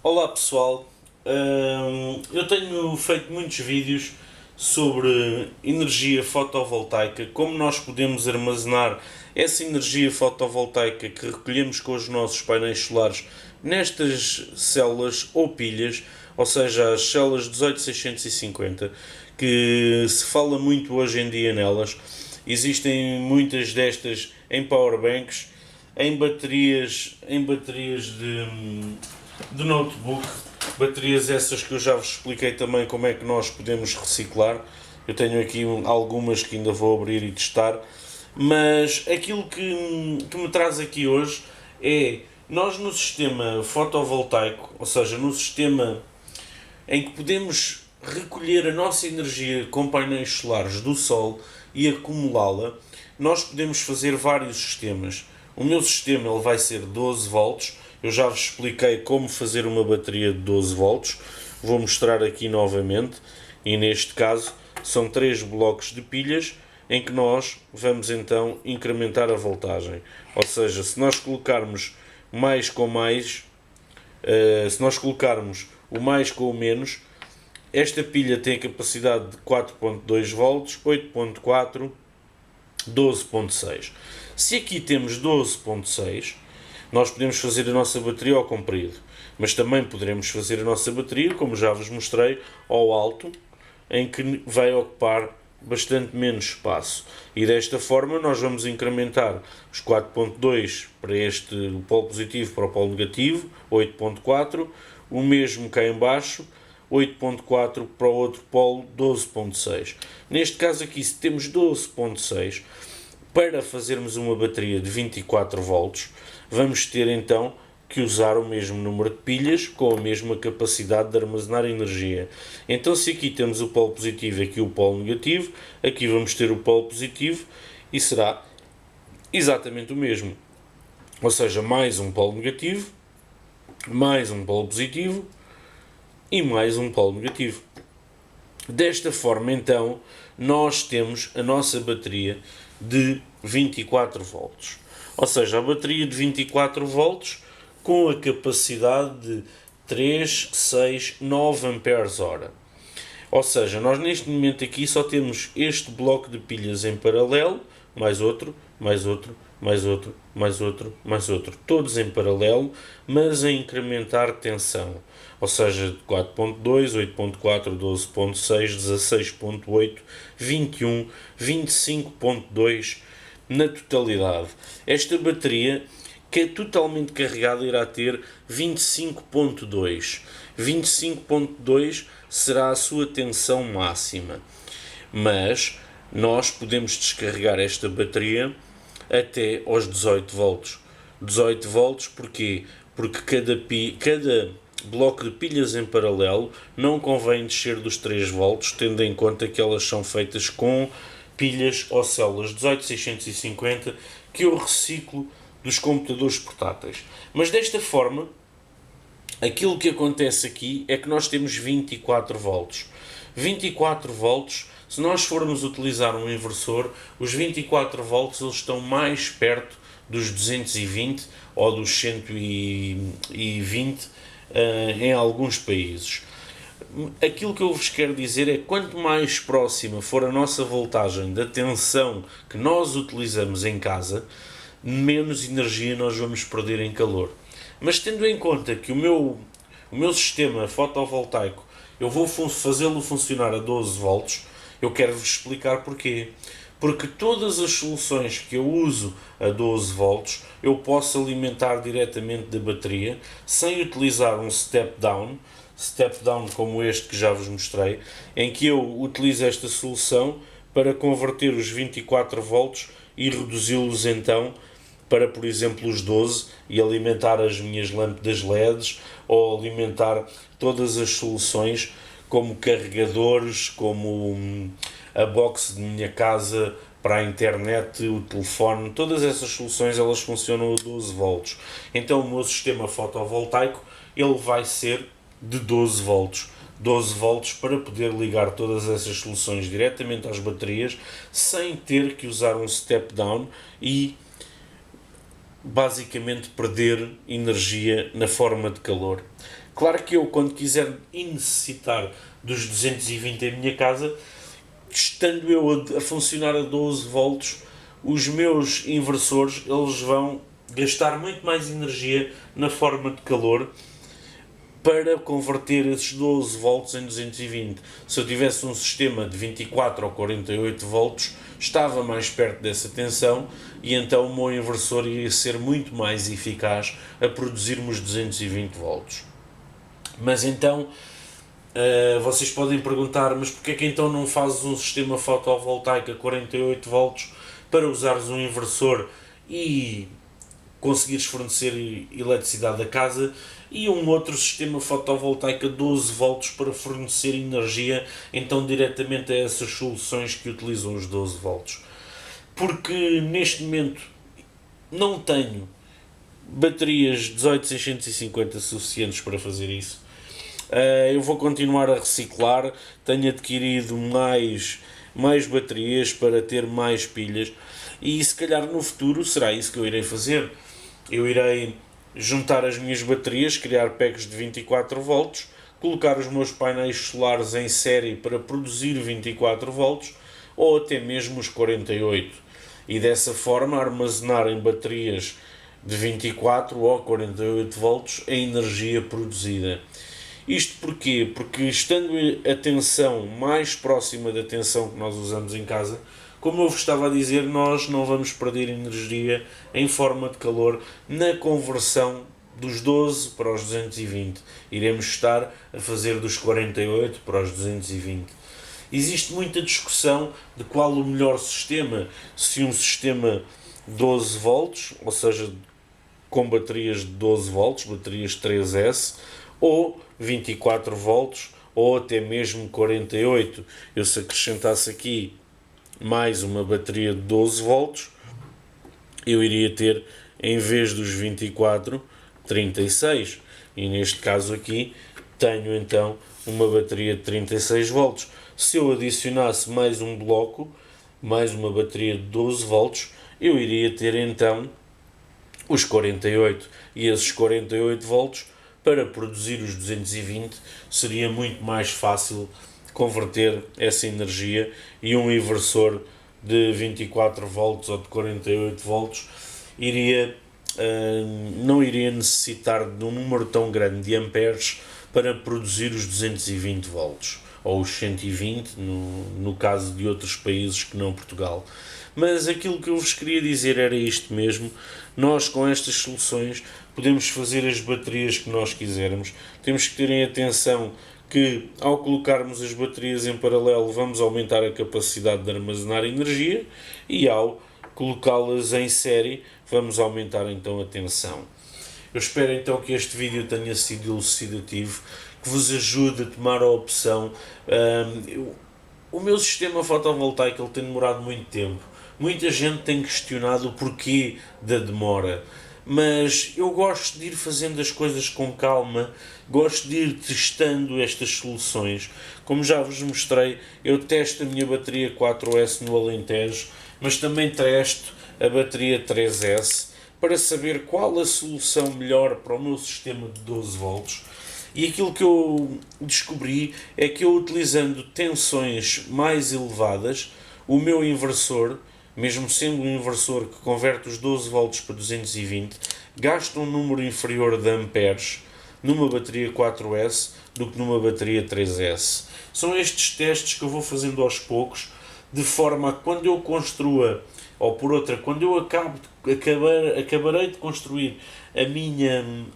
Olá pessoal. Eu tenho feito muitos vídeos sobre energia fotovoltaica, como nós podemos armazenar essa energia fotovoltaica que recolhemos com os nossos painéis solares nestas células ou pilhas, ou seja, as células 18650, que se fala muito hoje em dia nelas. Existem muitas destas em powerbanks, em baterias de notebook, baterias essas que eu já vos expliquei também como é que nós podemos reciclar. Eu tenho aqui algumas que ainda vou abrir e testar, mas aquilo que me traz aqui hoje é nós no sistema fotovoltaico, ou seja, no sistema em que podemos recolher a nossa energia com painéis solares do sol e acumulá-la, nós podemos fazer vários sistemas. O meu sistema ele vai ser 12 volts. Eu já vos expliquei como fazer uma bateria de 12 volts. Vou mostrar aqui novamente. E neste caso são 3 blocos de pilhas em que nós vamos então incrementar a voltagem. Ou seja, se nós colocarmos mais com mais, se nós colocarmos o mais com o menos, esta pilha tem a capacidade de 4.2 volts, 8.4, 12.6. Se aqui temos 12.6, nós podemos fazer a nossa bateria ao comprido, mas também poderemos fazer a nossa bateria, como já vos mostrei, ao alto, em que vai ocupar bastante menos espaço. E desta forma nós vamos incrementar os 4.2 para este o polo positivo para o polo negativo, 8.4, o mesmo cá em baixo, 8.4 para o outro polo, 12.6. Neste caso aqui, se temos 12.6, para fazermos uma bateria de 24 volts, vamos ter então que usar o mesmo número de pilhas com a mesma capacidade de armazenar energia. Então, se aqui temos o polo positivo e aqui o polo negativo, aqui vamos ter o polo positivo e será exatamente o mesmo. Ou seja, mais um polo negativo, mais um polo positivo e mais um polo negativo. Desta forma, então, nós temos a nossa bateria de 24 volts. Ou seja, a bateria de 24 volts com a capacidade de 3, 6, 9 amperes hora. Ou seja, nós neste momento aqui só temos este bloco de pilhas em paralelo, mais outro, mais outro, mais outro, mais outro, mais outro, todos em paralelo, mas a incrementar tensão. Ou seja, 4.2, 8.4, 12.6, 16.8, 21, 25.2 na totalidade. Esta bateria, que é totalmente carregada, irá ter 25.2. 25.2 será a sua tensão máxima. Mas nós podemos descarregar esta bateria até aos 18 volts. 18 volts porquê? Porque cada bloco de pilhas em paralelo não convém descer dos 3 volts, tendo em conta que elas são feitas com pilhas ou células 18650 que eu reciclo dos computadores portáteis. Mas desta forma, aquilo que acontece aqui é que nós temos 24 volts. 24 volts, se nós formos utilizar um inversor, os 24 volts eles estão mais perto dos 220 ou dos 120 em alguns países. Aquilo que eu vos quero dizer é que quanto mais próxima for a nossa voltagem da tensão que nós utilizamos em casa, menos energia nós vamos perder em calor. Mas tendo em conta que o meu sistema fotovoltaico eu vou fazê-lo funcionar a 12 volts, eu quero-vos explicar porquê. Porque todas as soluções que eu uso a 12 volts eu posso alimentar diretamente da bateria sem utilizar um step down como este que já vos mostrei, em que eu utilizo esta solução para converter os 24 volts e reduzi-los então para, por exemplo, os 12 e alimentar as minhas lâmpadas LEDs ou alimentar todas as soluções como carregadores, como a box de minha casa para a internet, o telefone, todas essas soluções elas funcionam a 12 volts. Então o meu sistema fotovoltaico ele vai ser de 12 volts. 12 volts para poder ligar todas essas soluções diretamente às baterias sem ter que usar um step down e basicamente perder energia na forma de calor. Claro que eu, quando quiser necessitar dos 220 em minha casa, estando eu a funcionar a 12 volts, os meus inversores eles vão gastar muito mais energia na forma de calor para converter esses 12 volts em 220. Se eu tivesse um sistema de 24 ou 48 volts, estava mais perto dessa tensão e então o meu inversor iria ser muito mais eficaz a produzir-me os 220 volts. Mas então, vocês podem perguntar, mas porquê é que então não fazes um sistema fotovoltaico a 48 volts para usares um inversor e conseguires fornecer eletricidade a casa e um outro sistema fotovoltaico a 12 volts para fornecer energia então diretamente a essas soluções que utilizam os 12 volts? Porque neste momento não tenho baterias 18650 suficientes para fazer isso. Eu vou continuar a reciclar, tenho adquirido mais baterias para ter mais pilhas e se calhar no futuro será isso que eu irei fazer. Eu irei juntar as minhas baterias, criar packs de 24 volts, colocar os meus painéis solares em série para produzir 24 volts ou até mesmo os 48 e dessa forma armazenar em baterias de 24 ou 48 volts a energia produzida. Isto porquê? Porque estando a tensão mais próxima da tensão que nós usamos em casa, como eu vos estava a dizer, nós não vamos perder energia em forma de calor na conversão dos 12 para os 220. Iremos estar a fazer dos 48 para os 220. Existe muita discussão de qual o melhor sistema, se um sistema 12 volts, ou seja, com baterias de 12 volts, baterias 3S, ou 24 volts, ou até mesmo 48. Eu se acrescentasse aqui mais uma bateria de 12 volts, eu iria ter, em vez dos 24, 36. E neste caso aqui, tenho então uma bateria de 36 volts. Se eu adicionasse mais um bloco, mais uma bateria de 12 volts, eu iria ter então os 48. E esses 48 volts, para produzir os 220, seria muito mais fácil converter essa energia e um inversor de 24 volts ou de 48 volts não iria necessitar de um número tão grande de amperes para produzir os 220 volts ou os 120 no caso de outros países que não Portugal. Mas aquilo que eu vos queria dizer era isto mesmo: nós com estas soluções podemos fazer as baterias que nós quisermos. Temos que terem atenção que ao colocarmos as baterias em paralelo vamos aumentar a capacidade de armazenar energia e ao colocá-las em série vamos aumentar então a tensão. Eu espero então que este vídeo tenha sido elucidativo, que vos ajude a tomar a opção. O meu sistema fotovoltaico ele tem demorado muito tempo. Muita gente tem questionado o porquê da demora, mas eu gosto de ir fazendo as coisas com calma, gosto de ir testando estas soluções. Como já vos mostrei, eu testo a minha bateria 4S no Alentejo, mas também testo a bateria 3S para saber qual a solução melhor para o meu sistema de 12 volts. E aquilo que eu descobri é que eu, utilizando tensões mais elevadas, o meu inversor, mesmo sendo um inversor que converte os 12 volts para 220, gasta um número inferior de amperes numa bateria 4S do que numa bateria 3S. São estes testes que eu vou fazendo aos poucos, de forma a que quando eu construa, ou por outra, quando eu acabarei de construir a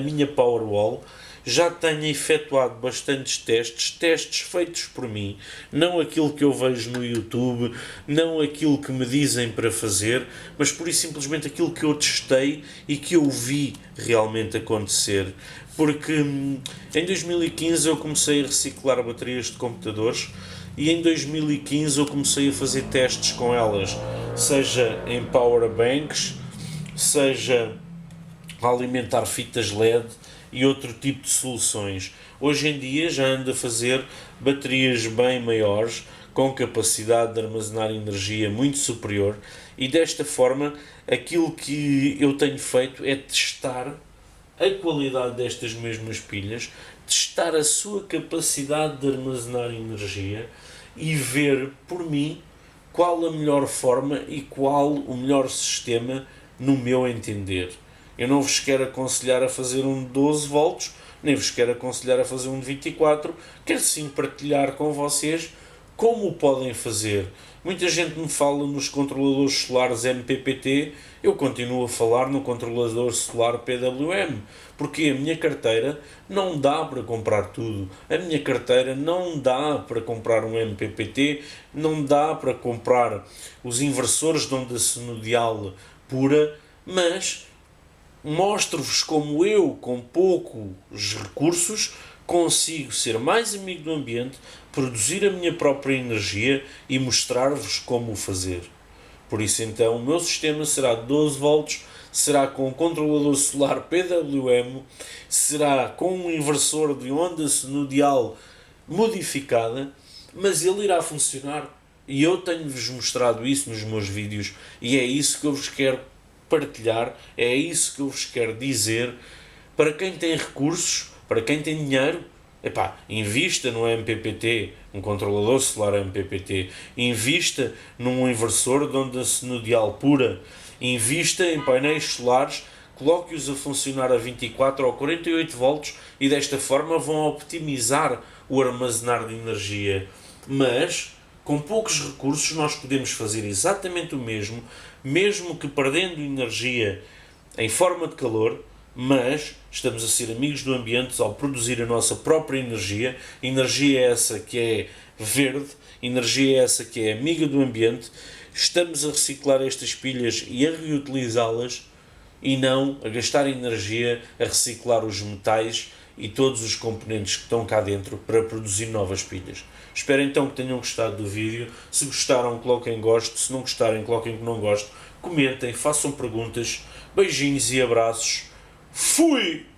minha Powerwall, já tenho efetuado bastantes testes feitos por mim, não aquilo que eu vejo no YouTube, não aquilo que me dizem para fazer, mas pura e simplesmente aquilo que eu testei e que eu vi realmente acontecer. Porque em 2015 eu comecei a reciclar baterias de computadores e em 2015 eu comecei a fazer testes com elas, seja em powerbanks, seja a alimentar fitas LED e outro tipo de soluções. Hoje em dia já ando a fazer baterias bem maiores, com capacidade de armazenar energia muito superior, e desta forma aquilo que eu tenho feito é testar a qualidade destas mesmas pilhas, testar a sua capacidade de armazenar energia e ver por mim qual a melhor forma e qual o melhor sistema no meu entender. Eu não vos quero aconselhar a fazer um de 12 volts, nem vos quero aconselhar a fazer um de 24, quero sim partilhar com vocês como o podem fazer. Muita gente me fala nos controladores solares MPPT, eu continuo a falar no controlador solar PWM, porque a minha carteira não dá para comprar tudo. A minha carteira não dá para comprar um MPPT, não dá para comprar os inversores de onda senoidal pura, mas mostro-vos como eu, com poucos recursos, consigo ser mais amigo do ambiente, produzir a minha própria energia e mostrar-vos como o fazer. Por isso então o meu sistema será de 12 volts, será com um controlador solar PWM, será com um inversor de onda senoidal modificada, mas ele irá funcionar. E eu tenho-vos mostrado isso nos meus vídeos e é isso que eu vos quero partilhar, é isso que eu vos quero dizer. Para quem tem recursos, para quem tem dinheiro, invista no MPPT, um controlador solar MPPT, invista num inversor de onda senoidal pura, invista em painéis solares, coloque-os a funcionar a 24 ou 48 volts e desta forma vão optimizar o armazenar de energia. Mas com poucos recursos nós podemos fazer exatamente o mesmo, mesmo que perdendo energia em forma de calor, mas estamos a ser amigos do ambiente ao produzir a nossa própria energia, energia essa que é verde, energia essa que é amiga do ambiente, estamos a reciclar estas pilhas e a reutilizá-las e não a gastar energia a reciclar os metais e todos os componentes que estão cá dentro para produzir novas pilhas. Espero então que tenham gostado do vídeo. Se gostaram, coloquem gosto. Se não gostarem, coloquem que não gosto. Comentem, façam perguntas. Beijinhos e abraços. Fui!